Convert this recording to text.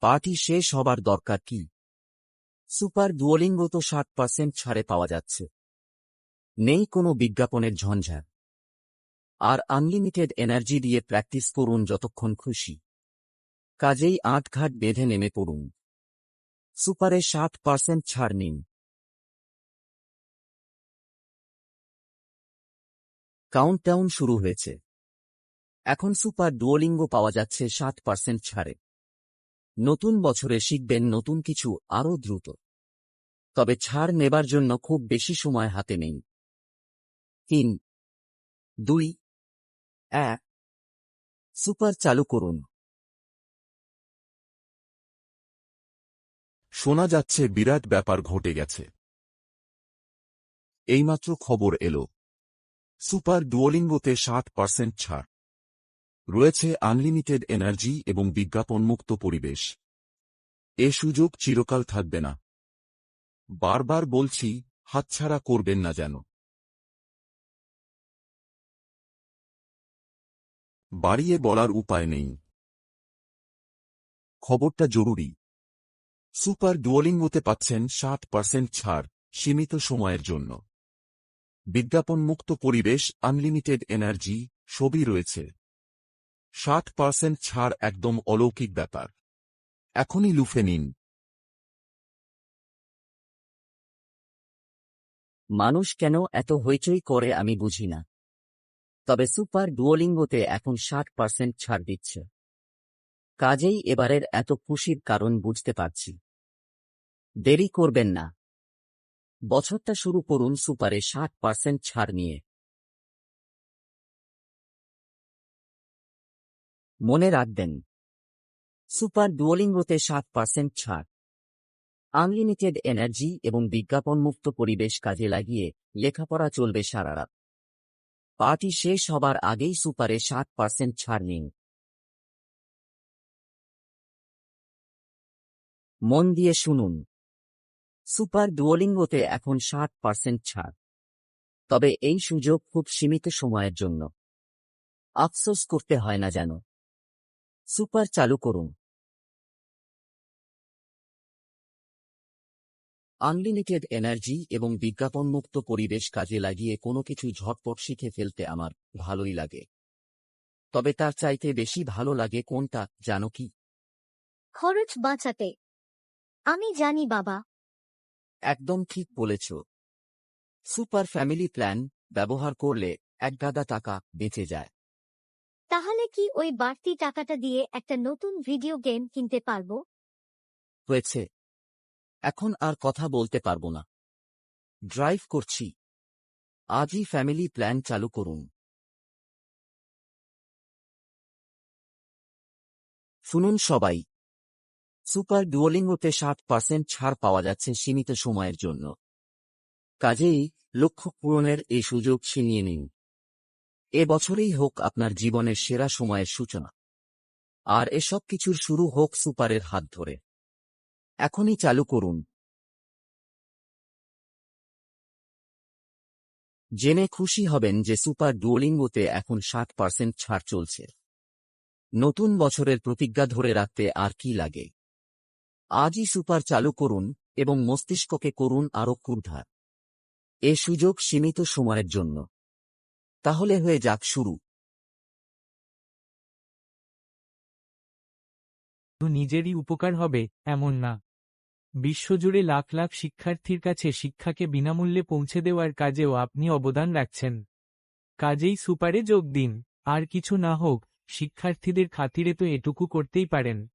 Party শেষ হবার দরকার কি? সুপার ডুওলিঙ্গো তো 60% ছাড়ে পাওয়া যাচ্ছে। নেই কোনো বিজ্ঞাপনের ঝঞ্ঝাট। আর আনলিমিটেড এনার্জি দিয়ে প্র্যাকটিস করুন যতক্ষণ খুশি। কাজেই আঁটঘাট বেঁধে নেমে পড়ুন। সুপারে 60% ছাড় নিন। কাউন্টডাউন শুরু হয়েছে। এখন সুপার ডুওলিঙ্গো পাওয়া যাচ্ছে 60% ছাড়ে। নতুন বছরে শিখবেন নতুন কিছু আরও দ্রুত। তবে ছাড় নেবার জন্য খুব বেশি সময় হাতে নেই। 3, 2, 1 সুপার চালু করুন। শোনা যাচ্ছে বিরাট ব্যাপার ঘটে গেছে। এইমাত্র খবর এলো, সুপার ডুওলিঙ্গোতে 60% ছাড় রয়েছে। আনলিমিটেড এনার্জি এবং বিজ্ঞাপনমুক্ত পরিবেশ। এ সুযোগ চিরকাল থাকবে না। বারবার বলছি, হাতছাড়া করবেন না যেন। বাড়িয়ে বলার উপায় নেই। খবরটা জরুরি। সুপার ডুওলিঙ্গোতে পাচ্ছেন 60% ছাড় সীমিত সময়ের জন্য। বিজ্ঞাপনমুক্ত পরিবেশ, আনলিমিটেড এনার্জি সবই রয়েছে। 60% ছাড় একদম অলৌকিক ব্যাপার। এখনই লুফে নিন। মানুষ কেন এত হইচই করে আমি বুঝি না। তবে সুপার ডুওলিঙ্গোতে এখন 60% ছাড় দিচ্ছে। কাজেই এবারের এত খুশির কারণ বুঝতে পারছি। দেরি করবেন না। বছরটা শুরু করুন সুপারে 60% ছাড় নিয়ে। মনে রাখবেন, সুপার ডুওলিঙ্গোতে 60% ছাড়, আনলিমিটেড এনার্জি এবং বিজ্ঞাপনমুক্ত পরিবেশ কাজে লাগিয়ে লেখাপড়া চলবে সারা রাত। পার্টি শেষ হবার আগেই সুপারে 60% ছাড় নিন। মন দিয়ে শুনুন, সুপার ডুওলিঙ্গোতে এখন 60% ছাড়। তবে এই সুযোগ খুব সীমিত সময়ের জন্য। আফসোস করতে হয় না যেন। সুপার চালু করুন। আনলিমিটেড এনার্জি এবং বিজ্ঞাপনমুক্ত পরিবেশ কাজে লাগিয়ে কোনো কিছু ঝটপট শিখে ফেলতে আমার ভালোই লাগে। তবে তার চাইতে বেশি ভালো লাগে কোনটা জানো কি? খরচ বাঁচাতে। আমি জানি বাবা। একদম ঠিক বলেছ। সুপার ফ্যামিলি প্ল্যান ব্যবহার করলে একগাদা টাকা বেঁচে যায়। তাহলে কি ওই বাড়তি টাকাটা দিয়ে একটা নতুন ভিডিও গেম কিনতে পারবো? হয়েছে। এখন আর কথা বলতে পারবো না। ড্রাইভ করছি। আজই ফ্যামিলি প্ল্যান চালু করুন। শুনুন সবাই, সুপার ডুওলিঙ্গোতে 60% ছাড় পাওয়া যাচ্ছে সীমিত সময়ের জন্য। কাজেই লক্ষ্য পূরণের এই সুযোগ ছিনিয়ে নিন। এ বছরেই হোক আপনার জীবনের সেরা সময়ের সূচনা। আর এসব কিছুর শুরু হোক সুপারের হাত ধরে। এখনই চালু করুন। জেনে খুশি হবেন যে সুপার ডুওলিঙ্গোতে এখন 60% ছাড় চলছে। নতুন বছরের প্রতিজ্ঞা ধরে রাখতে আর কি লাগে। আজই সুপার চালু করুন এবং মস্তিষ্ককে করুন আরও ক্ষুরধার। এ সুযোগ সীমিত সময়ের জন্য। তাহলে হয়ে যাক শুরু। শুধু নিজেরই উপকার হবে এমন না, বিশ্বজুড়ে লাখ লাখ শিক্ষার্থীর কাছে শিক্ষাকে বিনামূল্যে পৌঁছে দেওয়ার কাজেও আপনি অবদান রাখছেন। কাজেই সুপারে যোগ দিন। আর কিছু না হোক, শিক্ষার্থীদের খাতিরে তো এটুকু করতেই পারেন।